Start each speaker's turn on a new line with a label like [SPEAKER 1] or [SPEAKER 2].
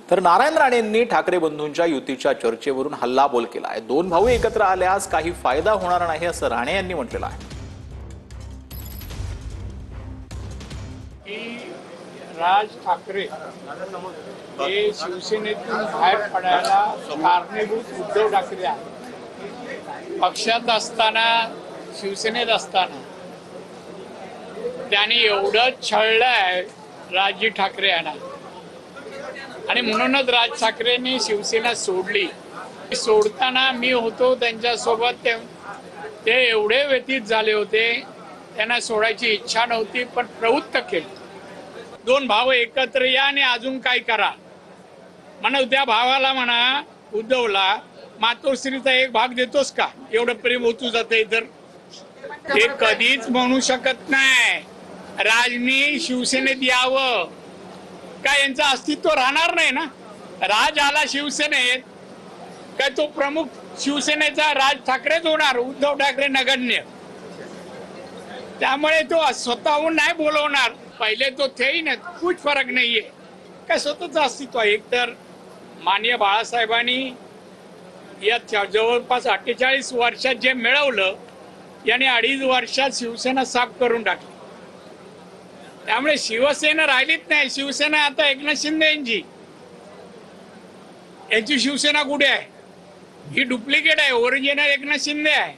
[SPEAKER 1] तर नारायण राणेंनी ठाकरे बंधूंच्या युतीच्या चर्चेवरून हल्लाबोल केला आहे। दोन भाऊ एकत्र आल्यास काही फायदा होणार नाही असं राणे यांनी म्हटलेलं आहे।
[SPEAKER 2] राज ठाकरे हे शिवसेनेतून बाहेर पडायला कारणीभूत उद्धव ठाकरे आहेत। पक्षात असताना शिवसेनेत असताना त्यांनी एवढं छळलंय राजजी ठाकरे यांना, आणि म्हणूनच राज ठाकरेंनी शिवसेना सोडली। सोडताना मी होतो त्यांच्यासोबत, ते एवढे व्यतीत झाले होते, त्यांना सोडायची इच्छा नव्हती, पण प्रवृत्त केलं। दोन भाव एकत्र या आणि अजून काय करा म्हणा, त्या भावाला म्हणा उद्धवला मातोश्रीचा एक भाग देतोस का, एवढं प्रेम होतू जाते तर ते कधीच म्हणू शकत नाही। राजनी शिवसेनेत यावं काय, यांचं अस्तित्व राहणार नाही ना। राज आला शिवसेनेत काय, तो प्रमुख शिवसेनेचा राज ठाकरेच होणार, उद्धव ठाकरे नगण्य। त्यामुळे तो स्वतःहून नाही बोलवणार, पहिले तो थे ना, कुछ फरक नाहीये काय, स्वतःच अस्तित्व आहे। एकतर माननीय बाळासाहेबांनी या जवळपास 48 वर्षात जे मिळवलं, याने 2.5 वर्षात शिवसेना साफ करून टाकली। त्यामुळे शिवसेना राहिलीच नाही। शिवसेना आता एकनाथ शिंदे यांची शिवसेना कुठे आहे? ही डुप्लिकेट आहे, ओरिजिनल एकनाथ शिंदे आहे।